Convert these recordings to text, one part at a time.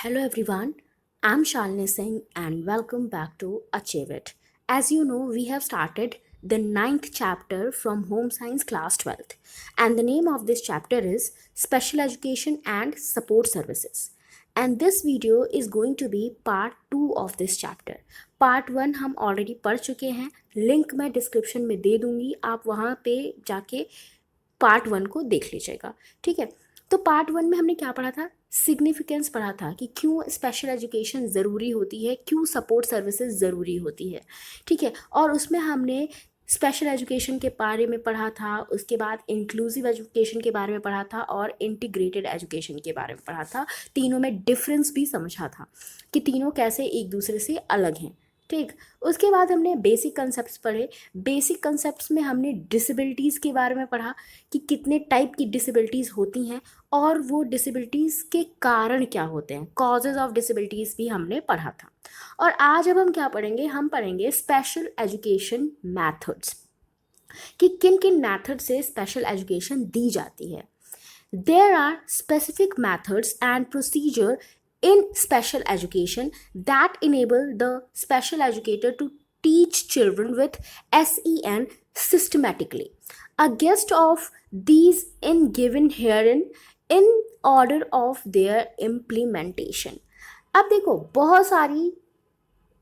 Hello everyone, I'm Shalini Singh and welcome back to Achieve It. As you know, we have started the ninth chapter from Home Science Class 12th, and the name of this chapter is Special Education and Support Services. And this video is going to be part 2 of this chapter. Part 1 हम already पढ़ चुके हैं, link मैं description में दे दूंगी, आप वहाँ पे जाके पार्ट 1 को देख लीजिएगा। ठीक है, तो पार्ट 1 में हमने क्या पढ़ा था? सिग्निफिकेंस पढ़ा था कि क्यों स्पेशल एजुकेशन ज़रूरी होती है, क्यों सपोर्ट सर्विसेज ज़रूरी होती है। ठीक है, और उसमें हमने स्पेशल एजुकेशन के बारे में पढ़ा था, उसके बाद इंक्लूसिव एजुकेशन के बारे में पढ़ा था और इंटीग्रेटेड एजुकेशन के बारे में पढ़ा था। तीनों में डिफरेंस भी समझा था कि तीनों कैसे एक दूसरे से अलग हैं। ठीक, उसके बाद हमने बेसिक कंसेप्ट्स पढ़े। बेसिक कंसेप्ट्स में हमने डिसेबिलिटीज़ के बारे में पढ़ा कि कितने टाइप की डिसेबिलिटीज़ होती हैं और वो डिसेबिलिटीज़ के कारण क्या होते हैं, कॉजेज़ ऑफ डिसेबिलिटीज़ भी हमने पढ़ा था। और आज अब हम क्या पढ़ेंगे? हम पढ़ेंगे स्पेशल एजुकेशन मैथड्स, कि किन किन मैथड से स्पेशल एजुकेशन दी जाती है। There are specific methods and procedure in special education that enable the special educator to teach children with SEN systematically. A guest of these in given herein in order of their implementation. अब देखो, बहुत सारी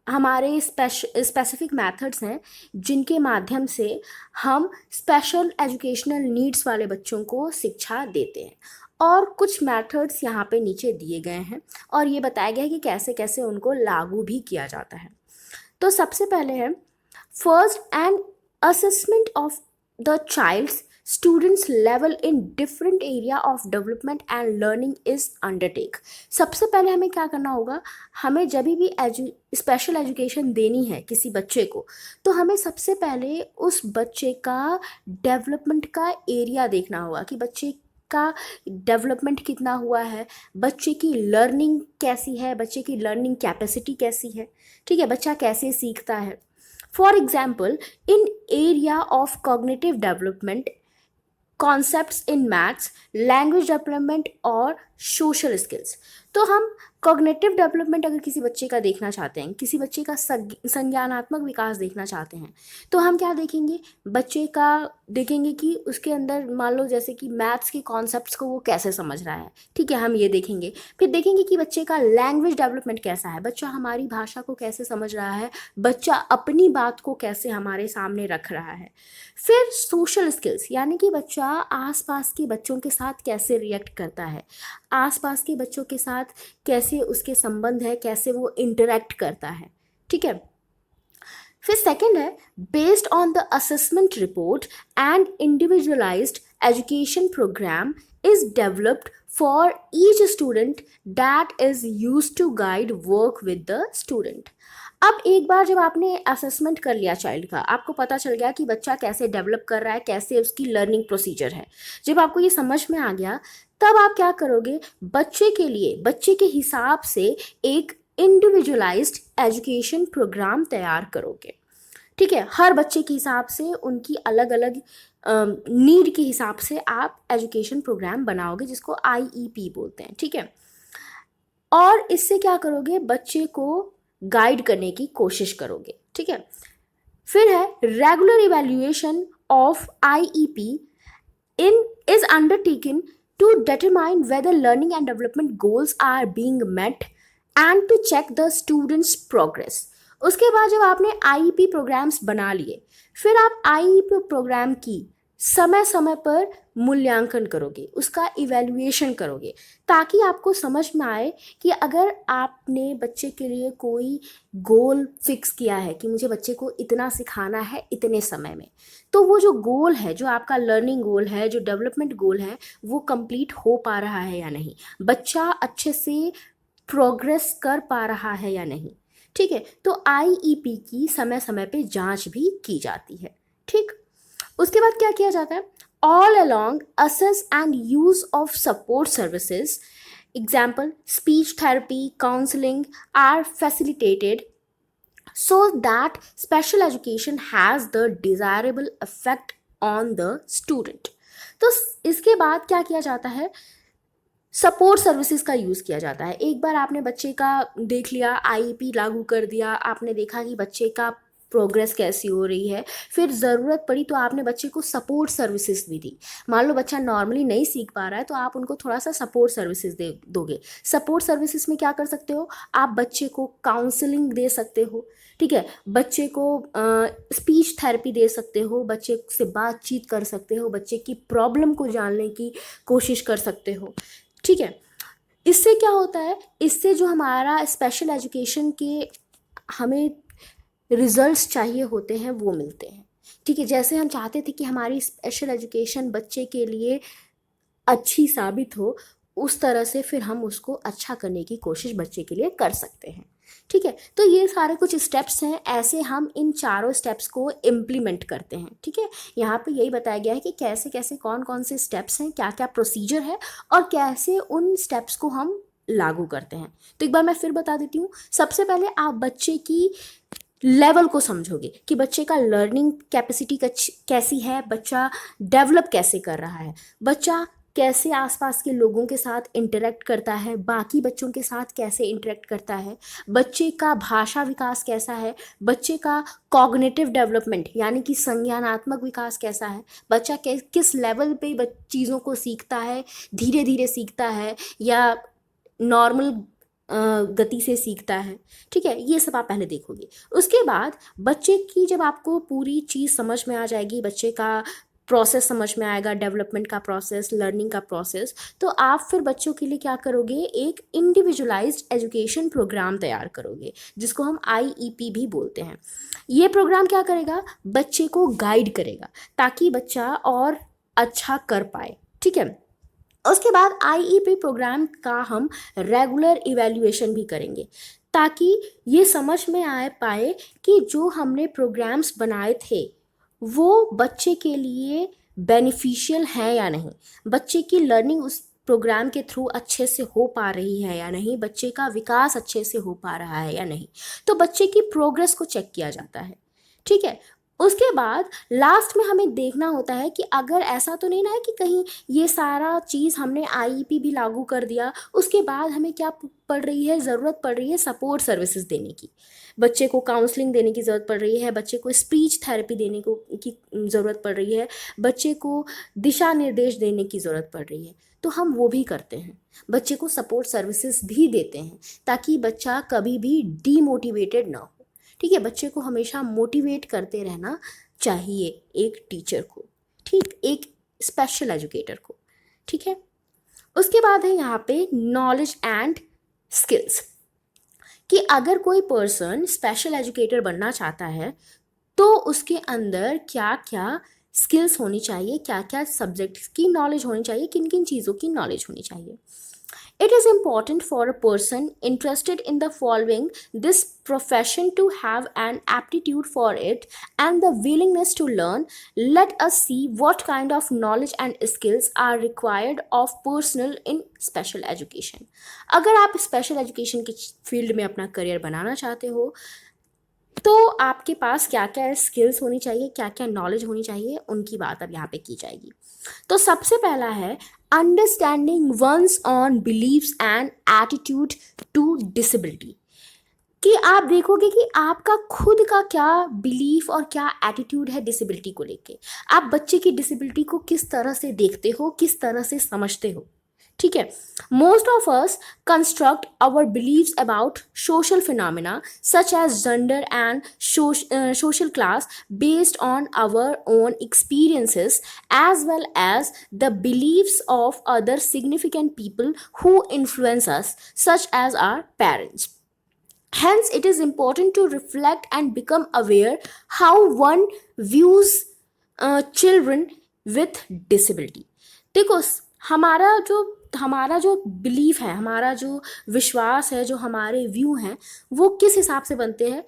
हमारे specific methods हैं जिनके माध्यम से हम स्पेशल एजुकेशनल नीड्स वाले बच्चों को शिक्षा देते हैं, और कुछ मेथड्स यहाँ पे नीचे दिए गए हैं और ये बताया गया है कि कैसे कैसे उनको लागू भी किया जाता है। तो सबसे पहले है first and assessment of the child's students level in different area of development and learning is undertake. सबसे पहले हमें क्या करना होगा? हमें जब भी स्पेशल एजुकेशन देनी है किसी बच्चे को, तो हमें सबसे पहले उस बच्चे का डेवलपमेंट का एरिया देखना होगा कि बच्चे का डेवलपमेंट कितना हुआ है, बच्चे की लर्निंग कैसी है, बच्चे की लर्निंग कैपेसिटी कैसी है। ठीक है, बच्चा कैसे सीखता है। For example, in area of cognitive development, concepts in maths, language development और सोशल स्किल्स। तो हम कॉग्निटिव डेवलपमेंट अगर किसी बच्चे का देखना चाहते हैं, किसी बच्चे का संज्ञानात्मक विकास देखना चाहते हैं, तो हम क्या देखेंगे? बच्चे का देखेंगे कि उसके अंदर मान लो जैसे कि मैथ्स के कॉन्सेप्ट्स को वो कैसे समझ रहा है। ठीक है, हम ये देखेंगे। फिर देखेंगे कि बच्चे का लैंग्वेज डेवलपमेंट कैसा है, बच्चा हमारी भाषा को कैसे समझ रहा है, बच्चा अपनी बात को कैसे हमारे सामने रख रहा है। फिर सोशल स्किल्स, यानी कि बच्चा आसपास के बच्चों के साथ कैसे रिएक्ट करता है, आसपास के बच्चों के साथ कैसे उसके संबंध है, कैसे वो इंटरेक्ट करता है। ठीक है, फिर सेकंड है based on the assessment report and individualised education programme is developed for each student that is used to guide work with the student. अब एक बार जब आपने असेसमेंट कर लिया चाइल्ड का, आपको पता चल गया कि बच्चा कैसे डेवलप कर रहा है, कैसे उसकी लर्निंग प्रोसीजर है, जब आपको ये समझ में आ गया, तब आप क्या करोगे? बच्चे के लिए, बच्चे के हिसाब से एक इंडिविजुअलाइज्ड एजुकेशन प्रोग्राम तैयार करोगे। ठीक है, हर बच्चे के हिसाब से, उनकी अलग अलग नीड के हिसाब से आप एजुकेशन प्रोग्राम बनाओगे, जिसको IEP बोलते हैं। ठीक है, और इससे क्या करोगे? बच्चे को गाइड करने की कोशिश करोगे। ठीक है, फिर है regular evaluation of IEP in is undertaken to determine whether learning and development goals are being met and to check the students progress। उसके बाद जब आपने IEP प्रोग्राम्स बना लिए, फिर आप IEP प्रोग्राम की समय समय पर मूल्यांकन करोगे, उसका इवैल्यूएशन करोगे, ताकि आपको समझ में आए कि अगर आपने बच्चे के लिए कोई गोल फिक्स किया है कि मुझे बच्चे को इतना सिखाना है इतने समय में, तो वो जो गोल है, जो आपका लर्निंग गोल है, जो डेवलपमेंट गोल है, वो कंप्लीट हो पा रहा है या नहीं, बच्चा अच्छे से प्रोग्रेस कर पा रहा है या नहीं। ठीक है, तो IEP की समय समय पे जांच भी की जाती है। ठीक, उसके बाद क्या किया जाता है? All along assess and use of support services, example speech therapy, counselling are facilitated so that special education has the desirable effect on the student। तो इसके बाद क्या किया जाता है? सपोर्ट सर्विसेज का यूज़ किया जाता है। एक बार आपने बच्चे का देख लिया, आईईपी लागू कर दिया, आपने देखा कि बच्चे का प्रोग्रेस कैसी हो रही है, फिर ज़रूरत पड़ी तो आपने बच्चे को सपोर्ट सर्विसेज भी दी। मान लो बच्चा नॉर्मली नहीं सीख पा रहा है तो आप उनको थोड़ा सा सपोर्ट सर्विसेज दे दोगे। सपोर्ट सर्विसेज में क्या कर सकते हो, आप बच्चे को काउंसलिंग दे सकते हो, ठीक है, बच्चे को स्पीच थेरेपी दे सकते हो, बच्चे से बातचीत कर सकते हो, बच्चे की प्रॉब्लम को जानने की कोशिश कर सकते हो, ठीक है। इससे क्या होता है, इससे जो हमारा स्पेशल एजुकेशन के हमें रिजल्ट्स चाहिए होते हैं वो मिलते हैं, ठीक है। जैसे हम चाहते थे कि हमारी स्पेशल एजुकेशन बच्चे के लिए अच्छी साबित हो, उस तरह से फिर हम उसको अच्छा करने की कोशिश बच्चे के लिए कर सकते हैं, ठीक है। तो ये सारे कुछ स्टेप्स हैं, ऐसे हम इन चारों स्टेप्स को इम्प्लीमेंट करते हैं, ठीक है। यहाँ पे यही बताया गया है कि कैसे कैसे कौन कौन से स्टेप्स हैं, क्या क्या प्रोसीजर है और कैसे उन स्टेप्स को हम लागू करते हैं। तो एक बार मैं फिर बता देती हूँ। सबसे पहले आप बच्चे की लेवल को समझोगे कि बच्चे का लर्निंग कैपेसिटी कैसी है, बच्चा डेवलप कैसे कर रहा है, बच्चा कैसे आसपास के लोगों के साथ इंटरेक्ट करता है, बाकी बच्चों के साथ कैसे इंटरेक्ट करता है, बच्चे का भाषा विकास कैसा है, बच्चे का कॉग्निटिव डेवलपमेंट यानी कि संज्ञानात्मक विकास कैसा है, बच्चा किस लेवल पे चीज़ों को सीखता है, धीरे धीरे सीखता है या नॉर्मल गति से सीखता है, ठीक है। ये सब आप पहले देखोगे। उसके बाद बच्चे की जब आपको पूरी चीज़ समझ में आ जाएगी, बच्चे का प्रोसेस समझ में आएगा, डेवलपमेंट का प्रोसेस, लर्निंग का प्रोसेस, तो आप फिर बच्चों के लिए क्या करोगे, एक इंडिविजुअलाइज्ड एजुकेशन प्रोग्राम तैयार करोगे जिसको हम आईईपी भी बोलते हैं। ये प्रोग्राम क्या करेगा, बच्चे को गाइड करेगा ताकि बच्चा और अच्छा कर पाए, ठीक है। उसके बाद आईईपी प्रोग्राम का हम रेगुलर इवैल्यूएशन भी करेंगे ताकि ये समझ में आ पाए कि जो हमने प्रोग्राम्स बनाए थे वो बच्चे के लिए बेनिफिशियल है या नहीं, बच्चे की लर्निंग उस प्रोग्राम के थ्रू अच्छे से हो पा रही है या नहीं, बच्चे का विकास अच्छे से हो पा रहा है या नहीं। तो बच्चे की प्रोग्रेस को चेक किया जाता है, ठीक है। उसके बाद लास्ट में हमें देखना होता है कि अगर ऐसा तो नहीं ना है कि कहीं ये सारा चीज़ हमने आईईपी भी लागू कर दिया, उसके बाद हमें क्या पड़ रही है, ज़रूरत पड़ रही है सपोर्ट सर्विसेज देने की, बच्चे को काउंसलिंग देने की ज़रूरत पड़ रही है, बच्चे को स्पीच थेरेपी देने को की ज़रूरत पड़ रही है, बच्चे को दिशा निर्देश देने की ज़रूरत पड़ रही है, तो हम वो भी करते हैं, बच्चे को सपोर्ट सर्विसेज भी देते हैं ताकि बच्चा कभी भी डीमोटिवेटेड ना हो, ठीक है। बच्चे को हमेशा मोटिवेट करते रहना चाहिए एक टीचर को, ठीक, एक स्पेशल एजुकेटर को, ठीक है। उसके बाद है यहाँ पे नॉलेज एंड स्किल्स, कि अगर कोई पर्सन स्पेशल एजुकेटर बनना चाहता है तो उसके अंदर क्या क्या स्किल्स होनी चाहिए, क्या क्या सब्जेक्ट्स की नॉलेज होनी चाहिए, किन किन चीज़ों की नॉलेज होनी चाहिए। It is important for a person interested in the following this profession to have an aptitude for it and the willingness to learn. Let us see what kind of knowledge and skills are required of personnel in special education. अगर आप special education की field में अपना career बनाना चाहते हो तो आपके पास क्या क्या स्किल्स होनी चाहिए, क्या क्या नॉलेज होनी चाहिए, उनकी बात अब यहाँ पे की जाएगी। तो सबसे पहला है understanding one's own beliefs and attitude to disability, कि आप देखोगे कि आपका खुद का क्या बिलीफ और क्या एटीट्यूड है डिसेबिलिटी को लेके, आप बच्चे की डिसेबिलिटी को किस तरह से देखते हो, किस तरह से समझते हो, ठीक है। Most of us construct our beliefs about social phenomena such as gender and social class based on our own experiences as well as the beliefs of other significant people who influence us such as our parents. Hence it is important to reflect and become aware how one views children with disability. देखो, हमारा जो belief है, हमारा जो विश्वास है, जो हमारे व्यू हैं, वो किस हिसाब से बनते हैं,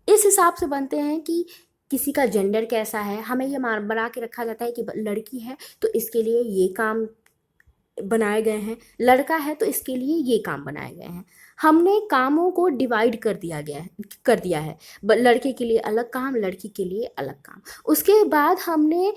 इस हिसाब से बनते हैं कि किसी का जेंडर कैसा है, हमें ये बना के रखा जाता है कि लड़की है तो इसके लिए ये काम बनाए गए हैं, लड़का है तो इसके लिए ये काम बनाए गए हैं, हमने कामों को डिवाइड कर दिया है, लड़के के लिए अलग काम, लड़की के लिए अलग काम। उसके बाद हमने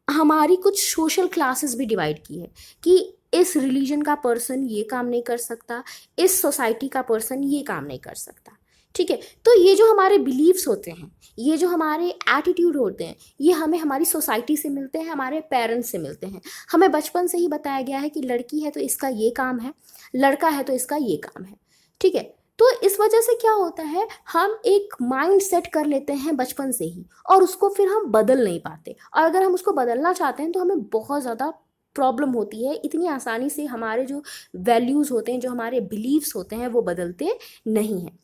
हमारी कुछ सोशल क्लासेस भी डिवाइड की है कि इस रिलीजन का पर्सन ये काम नहीं कर सकता, इस सोसाइटी का पर्सन ये काम नहीं कर सकता। ठीक है, तो ये जो हमारे बिलीव्स होते हैं, ये जो हमारे एटीट्यूड होते हैं, ये हमें हमारी सोसाइटी से मिलते हैं, हमारे पेरेंट्स से मिलते हैं। हमें बचपन से ही बताया गया है कि लड़की है तो इसका ये काम है, लड़का है तो इसका ये काम है। ठीक है, तो इस वजह से क्या होता है, हम एक माइंड सेट कर लेते हैं बचपन से ही, और उसको फिर हम बदल नहीं पाते। और अगर हम उसको बदलना चाहते हैं तो हमें बहुत ज़्यादा प्रॉब्लम होती है। इतनी आसानी से हमारे जो वैल्यूज़ होते हैं, जो हमारे बिलीव्स होते हैं, वो बदलते नहीं हैं।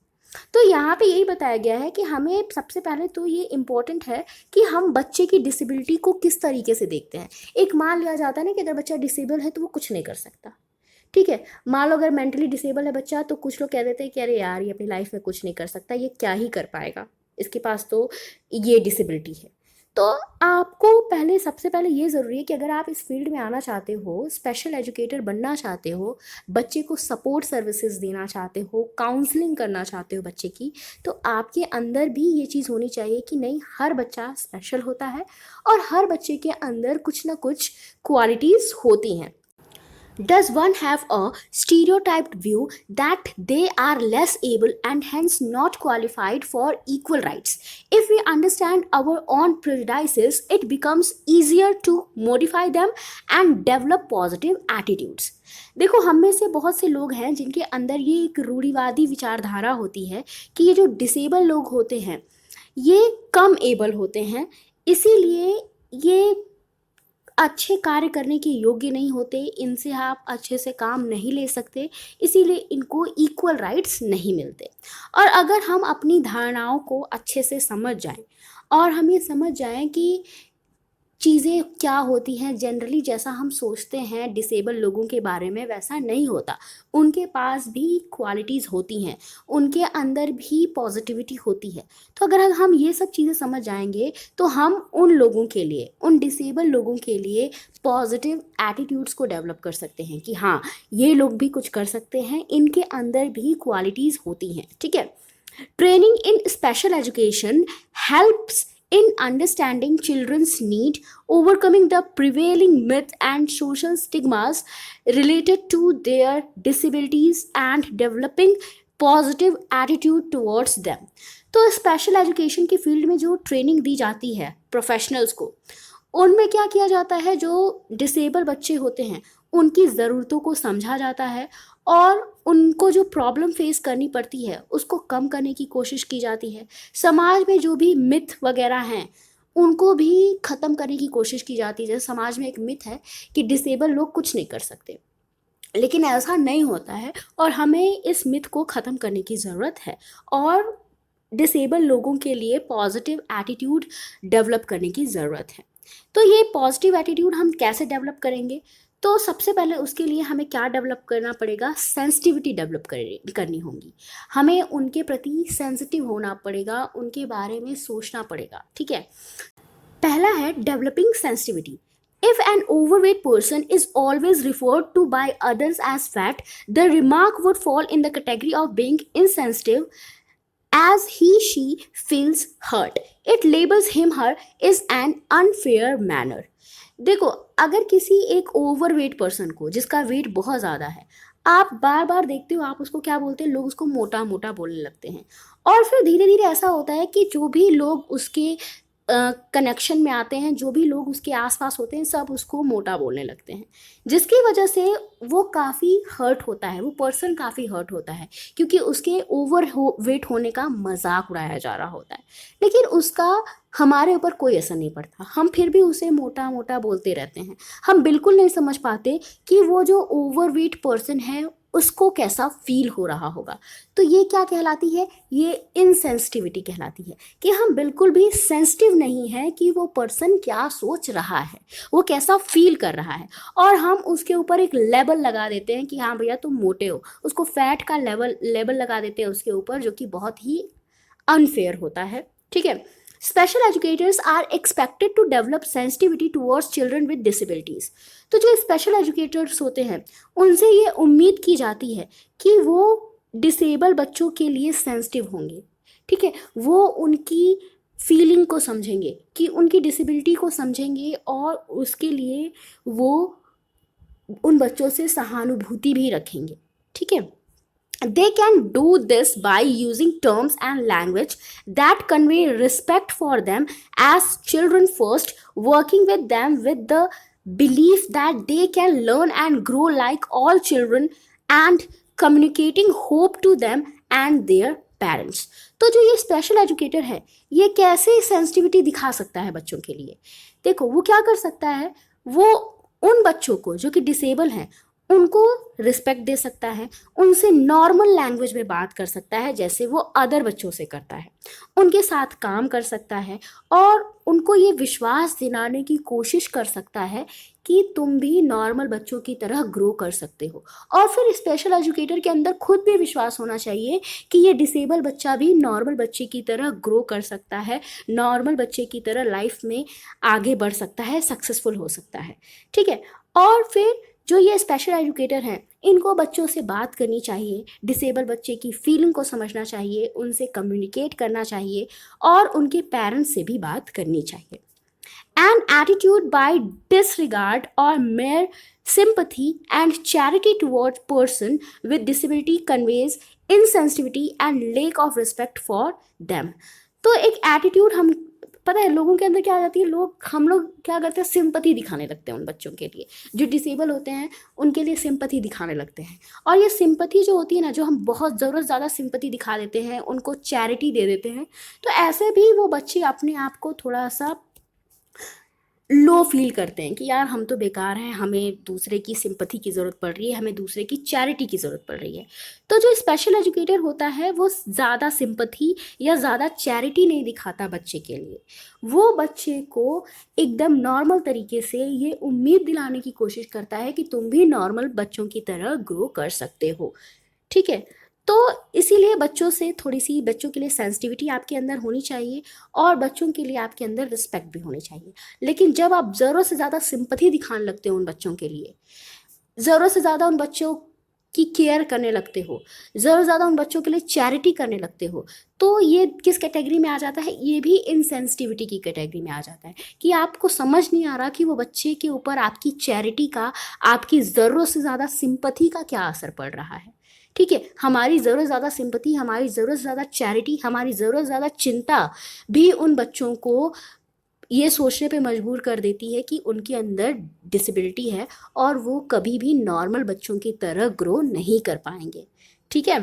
तो यहाँ पे यही बताया गया है कि हमें सबसे पहले तो ये इम्पोर्टेंट है कि हम बच्चे की डिसेबिलिटी को किस तरीके से देखते हैं। एक मान लिया जाता है ना कि अगर बच्चा डिसेबल है तो वो कुछ नहीं कर सकता। ठीक है, मान लो अगर मेंटली डिसेबल है बच्चा, तो कुछ लोग कह देते हैं कि अरे यार ये अपनी लाइफ में कुछ नहीं कर सकता, ये क्या ही कर पाएगा, इसके पास तो ये डिसेबिलिटी है। तो आपको पहले सबसे पहले ये ज़रूरी है कि अगर आप इस फील्ड में आना चाहते हो, स्पेशल एजुकेटर बनना चाहते हो, बच्चे को सपोर्ट सर्विसेज देना चाहते हो, काउंसलिंग करना चाहते हो बच्चे की, तो आपके अंदर भी ये चीज़ होनी चाहिए कि नहीं, हर बच्चा स्पेशल होता है और हर बच्चे के अंदर कुछ ना कुछ क्वालिटीज़ होती हैं। Does one have a stereotyped view that they are less able and hence not qualified for equal rights? If we understand our own prejudices, it becomes easier to modify them and develop positive attitudes. देखो, हम में से बहुत से लोग हैं जिनके अंदर ये एक रूढ़िवादी विचारधारा होती है कि ये जो डिसेबल लोग होते हैं ये कम एबल होते हैं, इसीलिए ये अच्छे कार्य करने के योग्य नहीं होते, इनसे आप अच्छे से काम नहीं ले सकते, इसीलिए इनको इक्वल राइट्स नहीं मिलते। और अगर हम अपनी धारणाओं को अच्छे से समझ जाएं और हम ये समझ जाएं कि चीज़ें क्या होती हैं, जनरली जैसा हम सोचते हैं डिसेबल लोगों के बारे में वैसा नहीं होता। उनके पास भी क्वालिटीज़ होती हैं, उनके अंदर भी पॉजिटिविटी होती है। तो अगर हम ये सब चीज़ें समझ जाएंगे तो हम उन लोगों के लिए, उन डिसेबल लोगों के लिए पॉजिटिव एटीट्यूड्स को डेवलप कर सकते हैं कि हाँ, ये लोग भी कुछ कर सकते हैं, इनके अंदर भी क्वालिटीज़ होती हैं। ठीक है, training in special education helps in understanding children's need, overcoming the prevailing myth and social stigmas related to their disabilities, and developing positive attitude towards them. तो स्पेशल एजुकेशन की फील्ड में जो ट्रेनिंग दी जाती है प्रोफेशनल्स को, उनमें क्या किया जाता है, जो डिसेबल बच्चे होते हैं उनकी ज़रूरतों को समझा जाता है और उनको जो प्रॉब्लम फेस करनी पड़ती है उसको कम करने की कोशिश की जाती है। समाज में जो भी मिथ वगैरह हैं उनको भी ख़त्म करने की कोशिश की जाती है। जैसे समाज में एक मिथ है कि डिसेबल लोग कुछ नहीं कर सकते, लेकिन ऐसा नहीं होता है और हमें इस मिथ को ख़त्म करने की ज़रूरत है और डिसेबल लोगों के लिए पॉजिटिव एटीट्यूड डेवलप करने की ज़रूरत है। तो ये पॉजिटिव एटीट्यूड हम कैसे डेवलप करेंगे? तो सबसे पहले उसके लिए हमें क्या डेवलप करना पड़ेगा, सेंसिटिविटी डेवलप करनी होगी। हमें उनके प्रति सेंसिटिव होना पड़ेगा, उनके बारे में सोचना पड़ेगा। ठीक है, पहला है developing sensitivity. If an overweight person is always referred to by others as fat, the remark would fall in the category of being insensitive as she feels hurt. It labels her is an unfair manner. देखो, अगर किसी एक overweight person को, जिसका wait बहुत ज़्यादा है, आप बार बार देखते हो, आप उसको क्या बोलते हैं, लोग उसको मोटा मोटा बोलने लगते हैं। और फिर धीरे धीरे ऐसा होता है कि जो भी लोग उसके कनेक्शन में आते हैं, जो भी लोग उसके आसपास होते हैं, सब उसको मोटा बोलने लगते हैं, जिसकी वजह से वो काफ़ी हर्ट होता है, वो पर्सन काफ़ी हर्ट होता है, क्योंकि उसके वेट होने का मजाक उड़ाया जा रहा होता है। लेकिन उसका हमारे ऊपर कोई असर नहीं पड़ता, हम फिर भी उसे मोटा मोटा बोलते रहते हैं। हम बिल्कुल नहीं समझ पाते कि वो जो ओवरवेट पर्सन है उसको कैसा फील हो रहा होगा। तो ये क्या कहलाती है, ये इनसेंसिटिविटी कहलाती है कि हम बिल्कुल भी सेंसिटिव नहीं है कि वो पर्सन क्या सोच रहा है, वो कैसा फील कर रहा है, और हम उसके ऊपर एक लेबल लगा देते हैं कि हाँ भैया तुम मोटे हो, उसको फैट का लेबल लगा देते हैं उसके ऊपर, जो कि बहुत ही अनफेयर होता है। ठीक है, special educators are expected to develop sensitivity towards children with disabilities. तो जो स्पेशल एजुकेटर्स होते हैं उनसे ये उम्मीद की जाती है कि वो डिसेबल बच्चों के लिए सेंसिटिव होंगे। ठीक है, वो उनकी फीलिंग को समझेंगे, कि उनकी डिसेबिलिटी को समझेंगे और उसके लिए वो उन बच्चों से सहानुभूति भी रखेंगे। ठीक है, they can do this by using terms and language that convey respect for them as children first, working with them with the belief that they can learn and grow like all children, and communicating hope to them and their parents. तो जो ये special educator है, ये कैसे sensitivity दिखा सकता है बच्चों के लिए? देखो, वो क्या कर सकता है, वो उन बच्चों को जो कि डिसेबल हैं उनको रिस्पेक्ट दे सकता है, उनसे नॉर्मल लैंग्वेज में बात कर सकता है जैसे वो अदर बच्चों से करता है, उनके साथ काम कर सकता है और उनको ये विश्वास दिलाने की कोशिश कर सकता है कि तुम भी नॉर्मल बच्चों की तरह ग्रो कर सकते हो। और फिर स्पेशल एजुकेटर के अंदर खुद भी विश्वास होना चाहिए कि ये डिसेबल बच्चा भी नॉर्मल बच्चे की तरह ग्रो कर सकता है, नॉर्मल बच्चे की तरह लाइफ में आगे बढ़ सकता है, सक्सेसफुल हो सकता है। ठीक है, और फिर जो ये स्पेशल एजुकेटर हैं, इनको बच्चों से बात करनी चाहिए, डिसेबल बच्चे की फीलिंग को समझना चाहिए, उनसे कम्युनिकेट करना चाहिए और उनके पेरेंट्स से भी बात करनी चाहिए। An attitude by disregard or mere sympathy and charity towards person with disability conveys insensitivity and lack of respect for them. तो एक एटीट्यूड, हम पता है लोगों के अंदर क्या आ जाती है, हम लोग क्या करते हैं, सिंपथी दिखाने लगते हैं उन बच्चों के लिए जो डिसेबल होते हैं, उनके लिए सिंपथी दिखाने लगते हैं। और ये सिंपथी जो होती है ना, जो हम बहुत ज़रूरत ज़्यादा सिंपथी दिखा देते हैं, उनको चैरिटी दे देते हैं, तो ऐसे भी वो बच्चे अपने आप को थोड़ा सा लो फील करते हैं कि यार हम तो बेकार हैं, हमें दूसरे की सिंपथी की ज़रूरत पड़ रही है, हमें दूसरे की चैरिटी की ज़रूरत पड़ रही है। तो जो स्पेशल एजुकेटर होता है वो ज़्यादा सिंपथी या ज़्यादा चैरिटी नहीं दिखाता बच्चे के लिए, वो बच्चे को एकदम नॉर्मल तरीके से ये उम्मीद दिलाने की कोशिश करता है कि तुम भी नॉर्मल बच्चों की तरह ग्रो कर सकते हो। ठीक है, तो इसीलिए बच्चों से थोड़ी सी, बच्चों के लिए सेंसिटिविटी आपके अंदर होनी चाहिए और बच्चों के लिए आपके अंदर रिस्पेक्ट भी होनी चाहिए। लेकिन जब आप ज़रूरत से ज़्यादा सिंपथी दिखाने लगते हो उन बच्चों के लिए, ज़रूरत से ज़्यादा उन बच्चों की केयर करने लगते हो, ज़रूरत से ज़्यादा उन बच्चों के लिए चैरिटी करने लगते हो, तो ये किस कैटेगरी में आ जाता है, ये भी इनसेंसिटिविटी की कैटेगरी में आ जाता है कि आपको समझ नहीं आ रहा कि वो बच्चे के ऊपर आपकी चैरिटी का, आपकी ज़रूरत से ज़्यादा सिंपथी का क्या असर पड़ रहा है। ठीक है, हमारी ज़रूरत ज़्यादा सिंपथी, हमारी ज़रूरत ज़्यादा चैरिटी, हमारी ज़रूरत ज़्यादा चिंता भी उन बच्चों को ये सोचने पे मजबूर कर देती है कि उनके अंदर डिसेबिलिटी है और वो कभी भी नॉर्मल बच्चों की तरह ग्रो नहीं कर पाएंगे। ठीक है,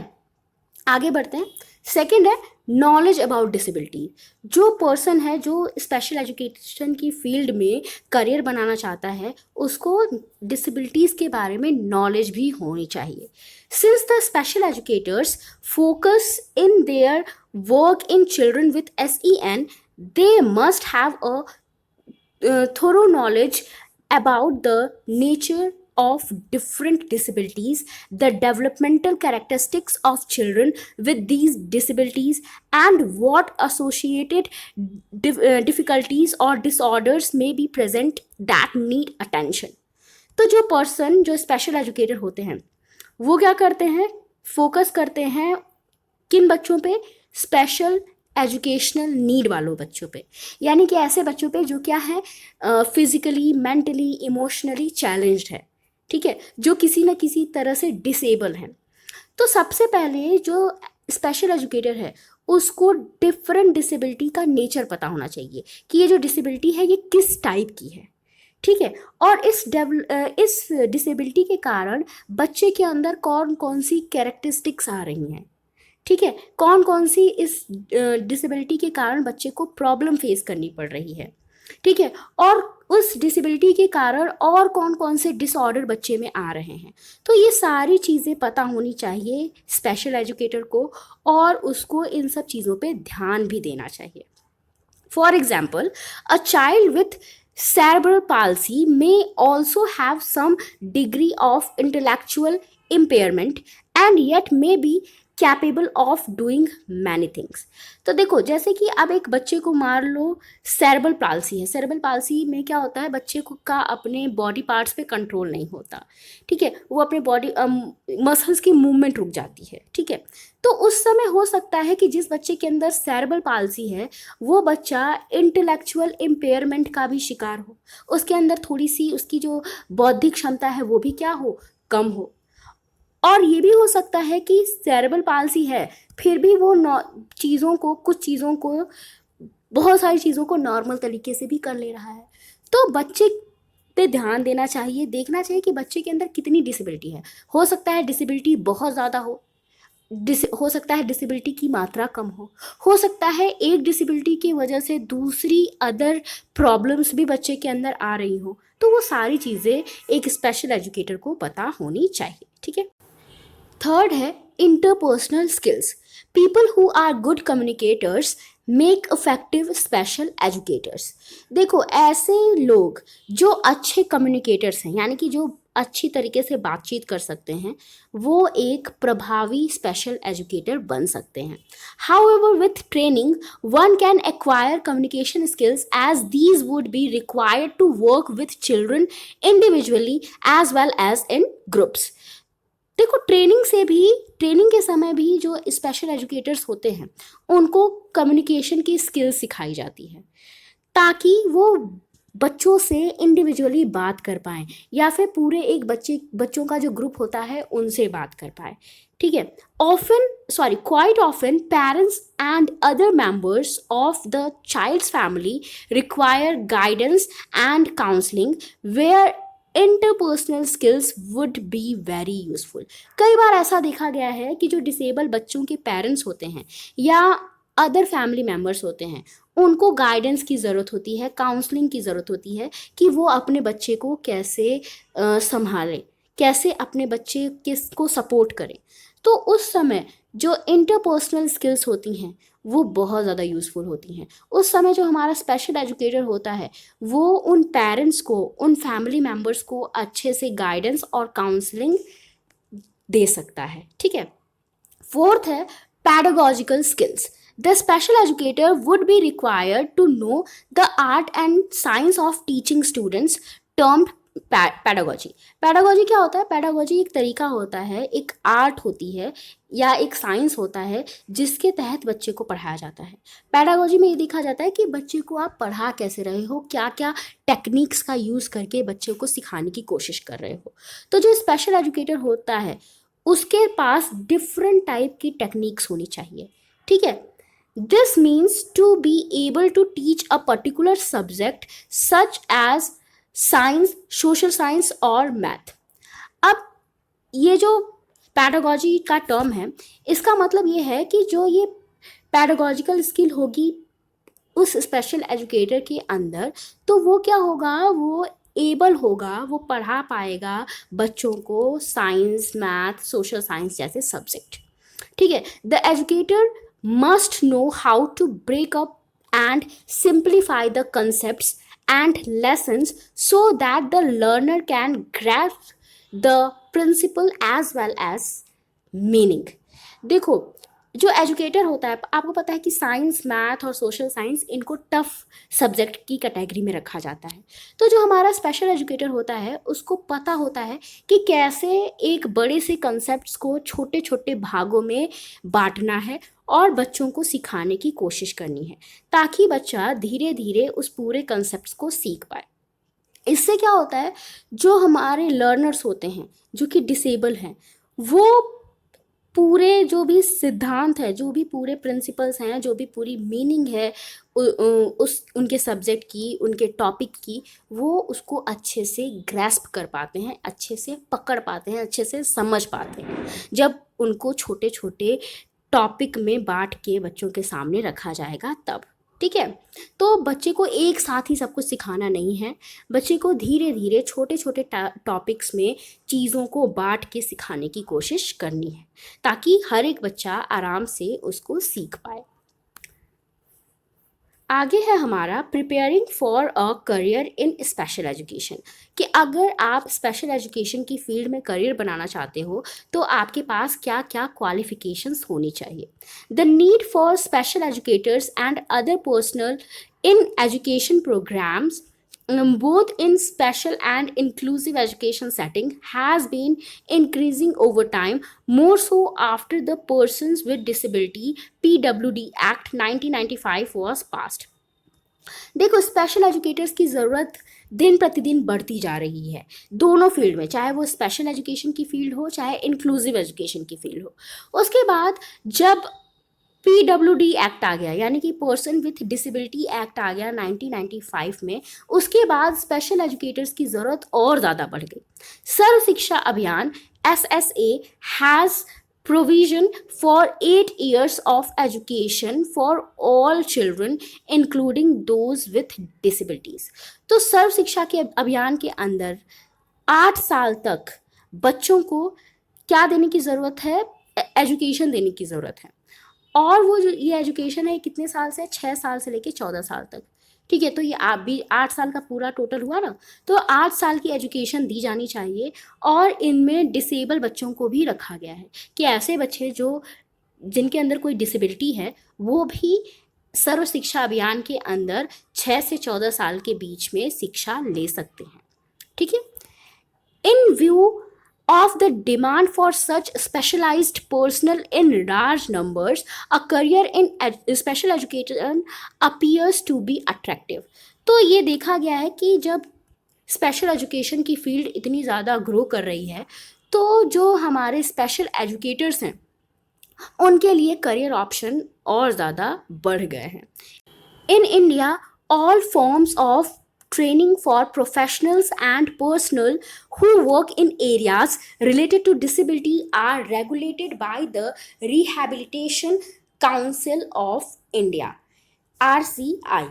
आगे बढ़ते हैं। सेकंड है नॉलेज अबाउट डिसेबिलिटी। जो पर्सन है जो स्पेशल एजुकेशन की फील्ड में करियर बनाना चाहता है, उसको डिसेबिलिटीज़ के बारे में नॉलेज भी होनी चाहिए। Since the special educators focus in their work in children with SEN, they must have a thorough knowledge about the nature of different disabilities, the developmental characteristics of children with these disabilities, and what associated difficulties or disorders may be present that need attention. तो जो person जो special educator होते हैं वो क्या करते हैं, focus करते हैं किन बच्चों पे, स्पेशल एजुकेशनल नीड वालों बच्चों पे, यानी कि ऐसे बच्चों पे जो क्या है, फिजिकली, मेंटली, इमोशनली चैलेंज्ड है। ठीक है, जो किसी न किसी तरह से डिसेबल हैं। तो सबसे पहले जो स्पेशल एजुकेटर है उसको डिफरेंट डिसेबिलिटी का नेचर पता होना चाहिए कि ये जो डिसेबिलिटी है ये किस टाइप की है। ठीक है, और इस डिसेबिलिटी के कारण बच्चे के अंदर कौन कौन सी कैरेक्टरिस्टिक्स आ रही हैं। ठीक है, कौन कौन सी इस डिसेबिलिटी के कारण बच्चे को प्रॉब्लम फेस करनी पड़ रही है। ठीक है, और उस डिसेबिलिटी के कारण और कौन कौन से डिसऑर्डर बच्चे में आ रहे हैं। तो ये सारी चीज़ें पता होनी चाहिए स्पेशल एजुकेटर को और उसको इन सब चीज़ों पे ध्यान भी देना चाहिए। For example, a child with cerebral palsy may also have some degree of intellectual impairment and yet may be capable of doing many things. तो देखो जैसे कि अब एक बच्चे को मान लो सेरेब्रल पाल्सी है। सेरेब्रल पाल्सी में क्या होता है, बच्चे को का अपने बॉडी पार्ट्स पे कंट्रोल नहीं होता, ठीक है, वो अपने बॉडी मसल्स की मूवमेंट रुक जाती है, ठीक है। तो उस समय हो सकता है कि जिस बच्चे के अंदर सेरेब्रल पाल्सी है वो बच्चा इंटेलेक्चुअल इम्पेयरमेंट का भी शिकार हो, उसके अंदर थोड़ी सी उसकी जो बौद्धिक क्षमता है वो भी क्या हो, कम हो। और ये भी हो सकता है कि सेरेब्रल पाल्सी है फिर भी वो कुछ चीज़ों को, बहुत सारी चीज़ों को नॉर्मल तरीके से भी कर ले रहा है। तो बच्चे पे ध्यान देना चाहिए, देखना चाहिए कि बच्चे के अंदर कितनी डिसेबिलिटी है। हो सकता है डिसेबिलिटी बहुत ज़्यादा हो सकता है डिसेबिलिटी की मात्रा कम हो सकता है एक डिसेबिलिटी की वजह से दूसरी अदर प्रॉब्लम्स भी बच्चे के अंदर आ रही हो। तो वो सारी चीज़ें एक स्पेशल एजुकेटर को पता होनी चाहिए, ठीक है। थर्ड है interpersonal skills. People who are good communicators make effective special educators. देखो ऐसे लोग जो अच्छे कम्युनिकेटर्स हैं, यानी कि जो अच्छी तरीके से बातचीत कर सकते हैं, वो एक प्रभावी स्पेशल एजुकेटर बन सकते हैं। However with training one can acquire communication skills as these would be required to work with children individually as well as in groups. देखो ट्रेनिंग के समय भी जो स्पेशल एजुकेटर्स होते हैं उनको कम्युनिकेशन की स्किल्स सिखाई जाती है ताकि वो बच्चों से इंडिविजुअली बात कर पाएँ या फिर पूरे एक बच्चों का जो ग्रुप होता है उनसे बात कर पाए, ठीक है। Quite often parents and other members of the child's family require guidance and counselling where interpersonal skills would be very useful. कई बार ऐसा देखा गया है कि जो डिसेबल बच्चों के पेरेंट्स होते हैं या अदर फैमिली मेम्बर्स होते हैं उनको गाइडेंस की ज़रूरत होती है, काउंसलिंग की ज़रूरत होती है कि वो अपने बच्चे को कैसे संभालें, कैसे अपने बच्चे को सपोर्ट करें। तो उस समय जो इंटरपर्सनल स्किल्स होती हैं वो बहुत ज़्यादा यूज़फुल होती हैं। उस समय जो हमारा स्पेशल एजुकेटर होता है वो उन पेरेंट्स को, उन फैमिली मेम्बर्स को अच्छे से गाइडेंस और काउंसलिंग दे सकता है, ठीक है। फोर्थ है pedagogical skills. The special educator would be required to know the art and science of teaching students termed pedagogy. Pedagogy क्या होता है? पैडागॉजी एक तरीका होता है, एक आर्ट होती है या एक साइंस होता है जिसके तहत बच्चे को पढ़ाया जाता है। पैडागॉजी में ये देखा जाता है कि बच्चे को आप पढ़ा कैसे रहे हो, क्या क्या टेक्निक्स का यूज़ करके बच्चे को सिखाने की कोशिश कर रहे हो। तो जो स्पेशल एजुकेटर होता है उसके पास डिफरेंट टाइप की टेक्निक्स होनी चाहिए, ठीक है। This means to be able to teach a particular subject such as science, social science और मैथ। अब ये जो पैडागॉजी का टर्म है इसका मतलब ये है कि जो ये पैडागॉजिकल स्किल होगी उस स्पेशल एजुकेटर के अंदर, तो वो क्या होगा, वो एबल होगा, वो पढ़ा पाएगा बच्चों को साइंस, मैथ, सोशल साइंस जैसे सब्जेक्ट, ठीक है। The educator must know how to break up and simplify the concepts and lessons so that the learner can grasp the principle as well as meaning। देखो जो educator होता है, आपको पता है कि साइंस, मैथ और सोशल साइंस इनको टफ सब्जेक्ट की कैटेगरी में रखा जाता है। तो जो हमारा स्पेशल एजुकेटर होता है उसको पता होता है कि कैसे एक बड़े से कंसेप्ट्स को छोटे छोटे भागों में बांटना है और बच्चों को सिखाने की कोशिश करनी है ताकि बच्चा धीरे धीरे उस पूरे कंसेप्ट्स को सीख पाए। इससे क्या होता है, जो हमारे लर्नर्स होते हैं जो कि डिसेबल हैं, वो पूरे जो भी सिद्धांत है, जो भी पूरे प्रिंसिपल्स हैं, जो भी पूरी मीनिंग है उस उनके सब्जेक्ट की, उनके टॉपिक की, वो उसको अच्छे से ग्रैस्प कर पाते हैं, अच्छे से पकड़ पाते हैं, अच्छे से समझ पाते हैं जब उनको छोटे छोटे टॉपिक में बांट के बच्चों के सामने रखा जाएगा तब, ठीक है। तो बच्चे को एक साथ ही सब कुछ सिखाना नहीं है, बच्चे को धीरे धीरे छोटे छोटे टॉपिक्स में चीज़ों को बांट के सिखाने की कोशिश करनी है ताकि हर एक बच्चा आराम से उसको सीख पाए। आगे है हमारा preparing for a career in special education, कि अगर आप स्पेशल एजुकेशन की फील्ड में करियर बनाना चाहते हो तो आपके पास क्या क्या क्वालिफिकेशंस होनी चाहिए। The need for special educators and other personnel in education programs both in special and inclusive education setting has been increasing over time, more so after the Persons with Disability PWD Act 1995 was passed. देखो, special educators की ज़रूरत दिन प्रतिदिन बढ़ती जा रही है दोनों फील्ड में, चाहे वो स्पेशल एजुकेशन की फील्ड हो चाहे इंक्लूसिव एजुकेशन की फील्ड हो। उसके बाद जब PWD एक्ट आ गया, यानी कि पर्सन विथ डिसेबिलिटी एक्ट आ गया 1995 में, उसके बाद स्पेशल एजुकेटर्स की ज़रूरत और ज़्यादा बढ़ गई। सर्व शिक्षा अभियान SSA has provision for 8 years of education for all children including those with disabilities। तो सर्व शिक्षा के अभियान के अंदर 8 साल तक बच्चों को क्या देने की ज़रूरत है, एजुकेशन देने की ज़रूरत है। और वो जो ये एजुकेशन है कितने साल से, 6 साल से लेके 14 साल तक। ठीक है, तो ये आप भी 8 साल का पूरा टोटल हुआ ना, तो 8 साल की एजुकेशन दी जानी चाहिए। और इनमें डिसेबल बच्चों को भी रखा गया है कि ऐसे बच्चे जो जिनके अंदर कोई डिसेबिलिटी है वो भी सर्व शिक्षा अभियान के अंदर 6 से 14 साल के बीच में शिक्षा ले सकते हैं। ठीक है, in view of the demand for such specialized personnel in large numbers, a career in special education appears to be attractive। तो ये देखा गया है कि जब स्पेशल एजुकेशन की फील्ड इतनी ज़्यादा ग्रो कर रही है तो जो हमारे स्पेशल एजुकेटर्स हैं उनके लिए करियर ऑप्शन और ज़्यादा बढ़ गए हैं। In India, all forms of training for professionals and personnel who work in areas related to disability are regulated by the Rehabilitation Council of India, RCI।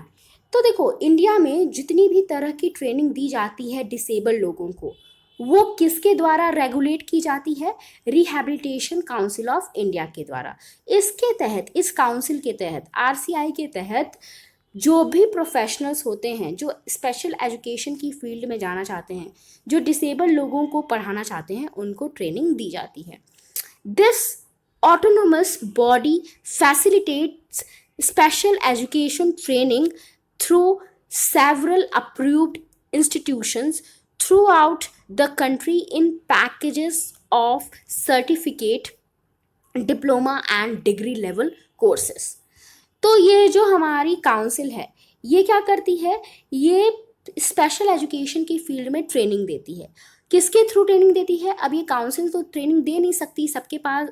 तो देखो, इंडिया में जितनी भी तरह की ट्रेनिंग दी जाती है डिसेबल लोगों को, वो किसके द्वारा रेगुलेट की जाती है? रिहैबिलिटेशन काउंसिल ऑफ इंडिया के द्वारा। इसके तहत, इस काउंसिल के तहत, RCI के तहत जो भी प्रोफेशनल्स होते हैं जो स्पेशल एजुकेशन की फील्ड में जाना चाहते हैं, जो डिसेबल लोगों को पढ़ाना चाहते हैं, उनको ट्रेनिंग दी जाती है। This autonomous body facilitates special education training through several approved institutions throughout the country in packages of certificate, diploma and degree level courses। तो ये जो हमारी काउंसिल है ये क्या करती है? ये स्पेशल एजुकेशन की फील्ड में ट्रेनिंग देती है। किसके थ्रू ट्रेनिंग देती है? अब ये काउंसिल तो ट्रेनिंग दे नहीं सकती, सबके पास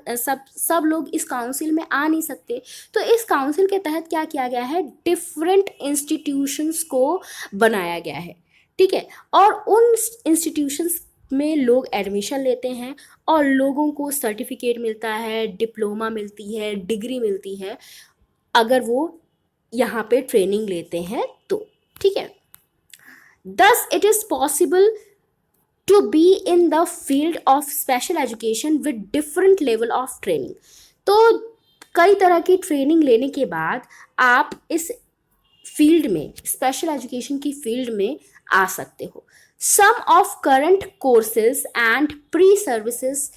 सब लोग इस काउंसिल में आ नहीं सकते। तो इस काउंसिल के तहत क्या किया गया है? डिफरेंट इंस्टीट्यूशंस को बनाया गया है। ठीक है, और उन इंस्टीट्यूशंस में लोग एडमिशन लेते हैं और लोगों को सर्टिफिकेट मिलता है, डिप्लोमा मिलती है, डिग्री मिलती है अगर वो यहाँ पे ट्रेनिंग लेते हैं तो। ठीक है, thus it is possible to be in the field of special education with different level of training। तो कई तरह की ट्रेनिंग लेने के बाद आप इस फील्ड में, स्पेशल एजुकेशन की फील्ड में आ सकते हो। Some of current courses and pre services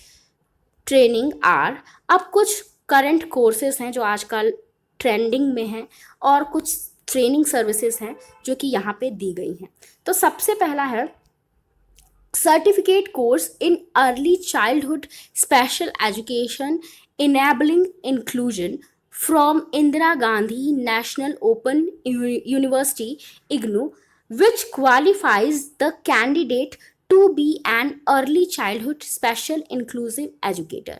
training are, अब कुछ करंट कोर्सेज हैं जो आजकल ट्रेंडिंग में हैं और कुछ ट्रेनिंग सर्विसेज हैं जो कि यहाँ पे दी गई हैं। तो सबसे पहला है certificate course in early childhood special education enabling inclusion from Indira Gandhi national open university IGNOU, which qualifies the candidate to be an early childhood special inclusive educator।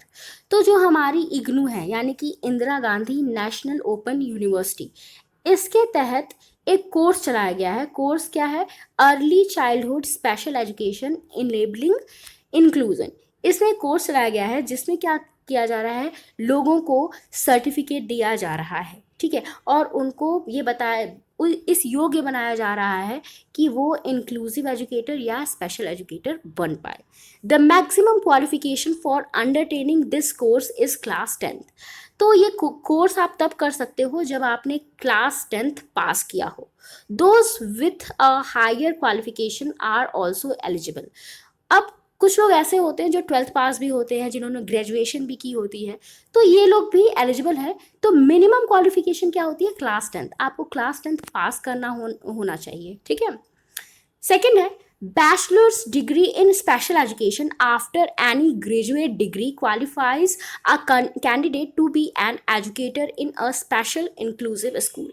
तो जो हमारी IGNOU है यानी कि Indira Gandhi national open university, इसके तहत एक कोर्स चलाया गया है। कोर्स क्या है? Early childhood special education enabling inclusion. इसमें कोर्स चलाया गया है जिसमें क्या किया जा रहा है? लोगों को सर्टिफिकेट दिया जा रहा है। ठीक है, और उनको ये बताया, इस योग्य बनाया जा रहा है कि वो इंक्लूसिव एजुकेटर या स्पेशल एजुकेटर बन पाए। The maximum qualification for undertaking this course is class 10th। तो ये कोर्स आप तब कर सकते हो जब आपने क्लास 10th पास किया हो। Those with a higher qualification are also eligible. अब कुछ लोग ऐसे होते हैं जो 12th पास भी होते हैं, जिन्होंने ग्रेजुएशन भी की होती है, तो ये लोग भी एलिजिबल है। तो मिनिमम क्वालिफिकेशन क्या होती है? Class 10th। आपको क्लास 10th पास करना होना चाहिए, ठीक है। सेकेंड है bachelor's degree in special education after any graduate degree qualifies a candidate to be an educator in a special inclusive school.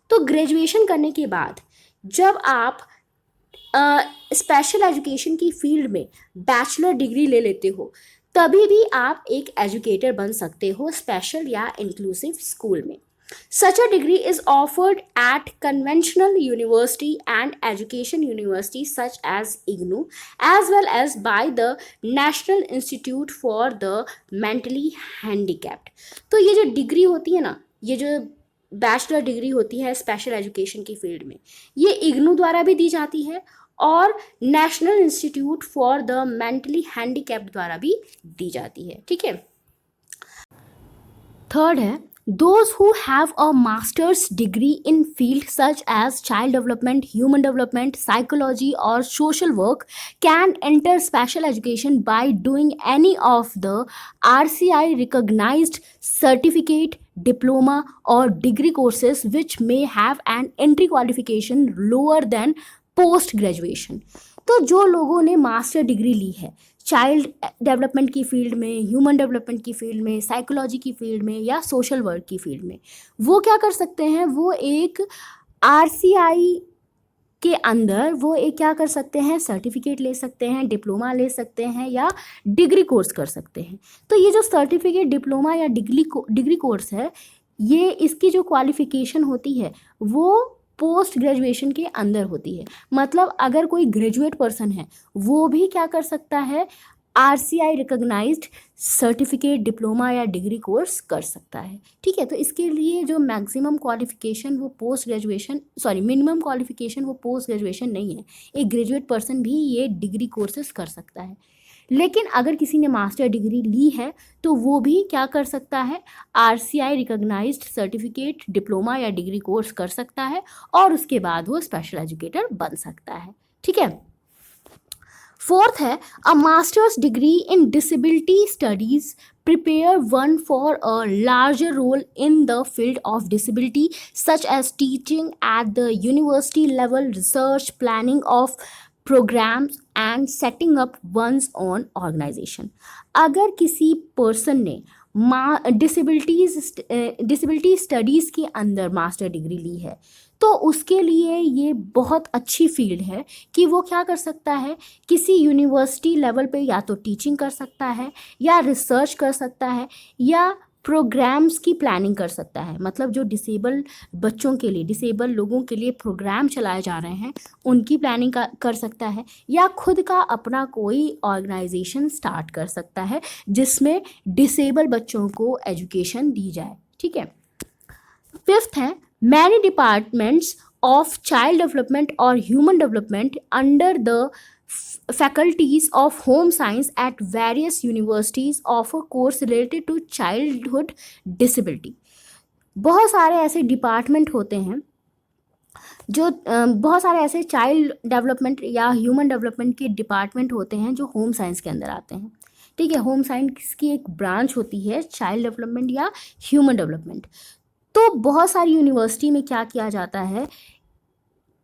तो ग्रेजुएशन करने के बाद जब आप स्पेशल एजुकेशन की फील्ड में बैचलर डिग्री ले लेते हो, तभी भी आप एक एजुकेटर बन सकते हो स्पेशल या इंक्लूसिव स्कूल में। Such a degree is offered at conventional university and education universities such as IGNOU, as well as by the National Institute for the Mentally Handicapped। तो ये जो डिग्री होती है ना, ये जो बैचलर डिग्री होती है स्पेशल एजुकेशन की फील्ड में, ये इग्नू द्वारा भी दी जाती है और national institute for the mentally handicapped द्वारा भी दी जाती है, ठीक है। थर्ड है those who have a master's degree in fields such as child development, human development, psychology or social work can enter special education by doing any of the RCI recognized certificate, diploma or degree courses which may have an entry qualification lower than post graduation। तो जो लोगों ने master degree ली है child development की field में, human development की field में, psychology की फील्ड में या सोशल वर्क की फील्ड में, वो क्या कर सकते हैं? वो एक RCI के अंदर वो एक क्या कर सकते हैं? सर्टिफिकेट ले सकते हैं, डिप्लोमा ले सकते हैं या डिग्री कोर्स कर सकते हैं। तो ये जो सर्टिफिकेट, डिप्लोमा या डिग्री कोर्स है, ये इसकी जो क्वालिफिकेशन होती है वो पोस्ट ग्रेजुएशन के अंदर होती है। मतलब अगर कोई ग्रेजुएट पर्सन है वो भी क्या कर सकता है? RCI रिकॉग्नाइज्ड सर्टिफिकेट, डिप्लोमा या डिग्री कोर्स कर सकता है, ठीक है। तो इसके लिए जो मैक्सिमम क्वालिफिकेशन वो पोस्ट ग्रेजुएशन, मिनिमम क्वालिफिकेशन वो पोस्ट ग्रेजुएशन नहीं है। एक ग्रेजुएट पर्सन भी ये डिग्री कोर्सेज कर सकता है। लेकिन अगर किसी ने मास्टर डिग्री ली है तो वो भी क्या कर सकता है? RCI रिकॉग्नाइज्ड सर्टिफिकेट, डिप्लोमा या डिग्री कोर्स कर सकता है और उसके बाद वो स्पेशल एजुकेटर बन सकता है, ठीक है। फोर्थ है a master's degree in disability studies prepare one for a larger role in the field of disability such as teaching at the university level, research, planning of programs and setting up one's own organization। अगर किसी person ने disability studies के अंदर master degree ली है तो उसके लिए ये बहुत अच्छी फील्ड है कि वो क्या कर सकता है? किसी यूनिवर्सिटी लेवल पे या तो टीचिंग कर सकता है या रिसर्च कर सकता है या प्रोग्राम्स की प्लानिंग कर सकता है। मतलब जो डिसेबल बच्चों के लिए, डिसेबल लोगों के लिए प्रोग्राम चलाए जा रहे हैं उनकी प्लानिंग कर सकता है या खुद का अपना कोई ऑर्गेनाइजेशन स्टार्ट कर सकता है जिसमें डिसेबल बच्चों को एजुकेशन दी जाए, ठीक है। फिफ्थ है many departments of child development और human development under the faculties of home science at various universities offer course related to childhood disability। बहुत सारे ऐसे डिपार्टमेंट होते हैं जो बहुत सारे ऐसे चाइल्ड डेवलपमेंट या ह्यूमन डेवलपमेंट के डिपार्टमेंट होते हैं जो होम साइंस के अंदर आते हैं, ठीक है। होम साइंस की एक ब्रांच होती है चाइल्ड डेवलपमेंट या ह्यूमन डेवलपमेंट। तो बहुत सारी यूनिवर्सिटी में क्या किया जाता है?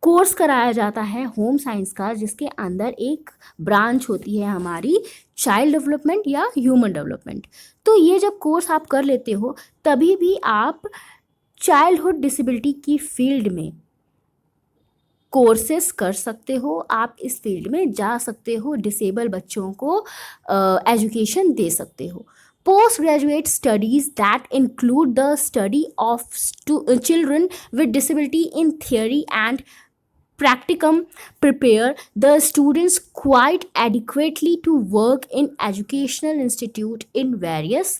कोर्स कराया जाता है होम साइंस का जिसके अंदर एक ब्रांच होती है हमारी चाइल्ड डेवलपमेंट या ह्यूमन डेवलपमेंट। तो ये जब कोर्स आप कर लेते हो तभी भी आप चाइल्डहुड डिसेबिलिटी की फील्ड में कोर्सेस कर सकते हो, आप इस फील्ड में जा सकते हो, डिसेबल बच्चों को एजुकेशन दे सकते हो। Post graduate studies that include the study of children with disability in theory and practicum prepare the students quite adequately to work in educational institute in various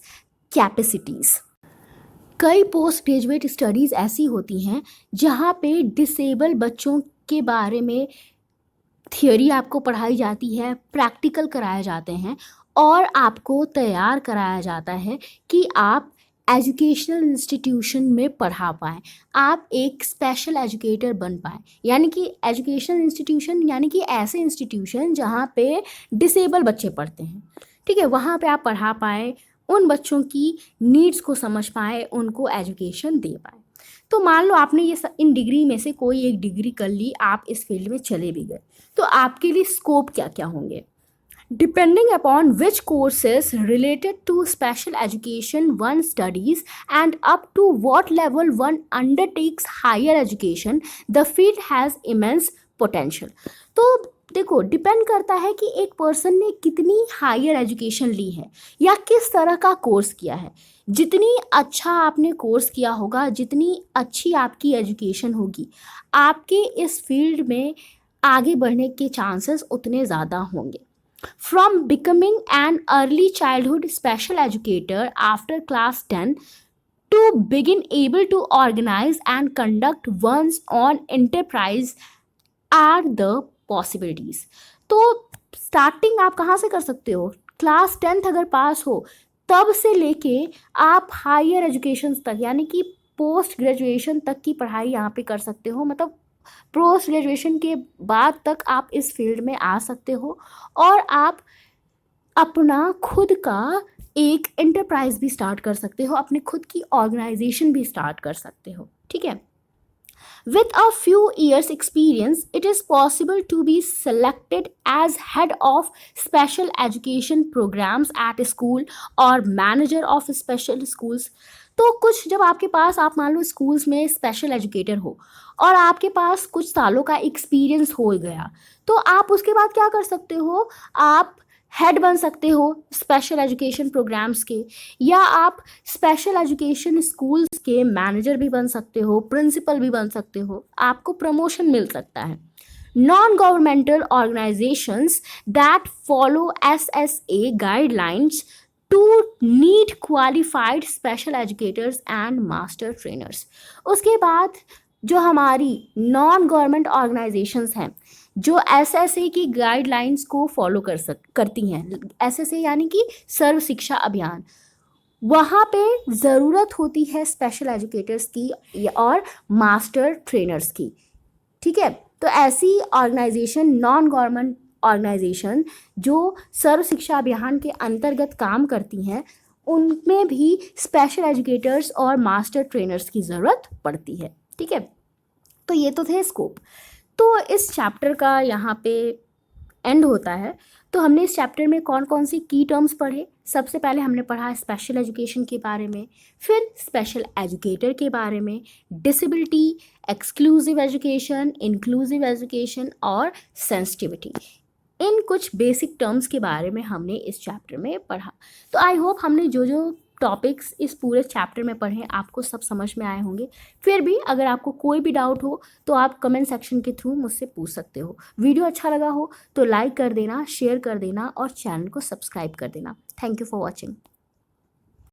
capacities। कई post graduate studies ऐसी होती हैं जहाँ पे disable बच्चों के बारे में थियोरी आपको पढ़ाई जाती है, प्रैक्टिकल कराए जाते हैं और आपको तैयार कराया जाता है कि आप एजुकेशनल इंस्टीट्यूशन में पढ़ा पाएँ, आप एक स्पेशल एजुकेटर बन पाएँ। यानी कि एजुकेशनल इंस्टीट्यूशन यानी कि ऐसे इंस्टीट्यूशन जहाँ पे डिसेबल बच्चे पढ़ते हैं, ठीक है? वहाँ पे आप पढ़ा पाएँ, उन बच्चों की नीड्स को समझ पाएँ, उनको एजुकेशन दे पाएँ। तो मान लो आपने इन डिग्री में से कोई एक डिग्री कर ली, आप इस फील्ड में चले भी गए, तो आपके लिए स्कोप क्या क्या होंगे? Depending upon which courses related to special education one studies and up to what level one undertakes higher education, the field has immense potential. तो देखो, डिपेंड करता है कि एक पर्सन ने कितनी हायर एजुकेशन ली है या किस तरह का कोर्स किया है। जितनी अच्छा आपने कोर्स किया होगा, जितनी अच्छी आपकी एजुकेशन होगी, आपके इस फील्ड में आगे बढ़ने के चांसेस उतने ज़्यादा होंगे। From becoming an early childhood special educator after class 10 to begin able to organize and conduct one's own enterprise are the possibilities. तो स्टार्टिंग आप कहाँ से कर सकते हो? क्लास 10th अगर पास हो तब से लेके आप हायर एजुकेशन तक यानी कि पोस्ट ग्रेजुएशन तक की पढ़ाई यहाँ पे कर सकते हो। मतलब पोस्ट ग्रेजुएशन के बाद तक आप इस फील्ड में आ सकते हो और आप अपना खुद का एक एंटरप्राइज भी स्टार्ट कर सकते हो, अपने खुद की ऑर्गेनाइजेशन भी स्टार्ट कर सकते हो, ठीक है? With a few years experience, it is possible to be selected as head of special education programs at a school or manager of special schools. तो कुछ जब आपके पास आप मान लो स्कूल्स में स्पेशल एजुकेटर हो और आपके पास कुछ सालों का एक्सपीरियंस हो गया, तो आप उसके बाद क्या कर सकते हो? आप हेड बन सकते हो स्पेशल एजुकेशन प्रोग्राम्स के, या आप स्पेशल एजुकेशन स्कूल्स के मैनेजर भी बन सकते हो, प्रिंसिपल भी बन सकते हो, आपको प्रमोशन मिल सकता है। Non-governmental organizations that follow SSA guidelines to need qualified special educators and master trainers. उसके बाद जो हमारी नॉन गवर्नमेंट ऑर्गेनाइजेशंस हैं जो एसएसए की गाइडलाइंस को फॉलो करती हैं, एसएसए यानी कि सर्व शिक्षा अभियान, वहाँ पे ज़रूरत होती है स्पेशल एजुकेटर्स की और मास्टर ट्रेनर्स की, ठीक है? तो ऐसी ऑर्गेनाइजेशन, नॉन गवर्नमेंट ऑर्गेनाइजेशन जो सर्व शिक्षा अभियान के अंतर्गत काम करती हैं, उनमें भी स्पेशल एजुकेटर्स और मास्टर ट्रेनर्स की ज़रूरत पड़ती है, ठीक है? तो ये तो थे स्कोप। तो इस चैप्टर का यहाँ पे एंड होता है। तो हमने इस चैप्टर में कौन कौन सी की टर्म्स पढ़े? सबसे पहले हमने पढ़ा स्पेशल एजुकेशन के बारे में, फिर स्पेशल एजुकेटर के बारे में, disability, exclusive education, inclusive education और सेंसिटिविटी। इन कुछ बेसिक टर्म्स के बारे में हमने इस चैप्टर में पढ़ा। तो आई होप हमने जो जो टॉपिक्स इस पूरे चैप्टर में पढ़े आपको सब समझ में आए होंगे। फिर भी अगर आपको कोई भी डाउट हो तो आप कमेंट सेक्शन के थ्रू मुझसे पूछ सकते हो। वीडियो अच्छा लगा हो तो लाइक कर देना, शेयर कर देना और चैनल को सब्सक्राइब कर देना। Thank you for watching.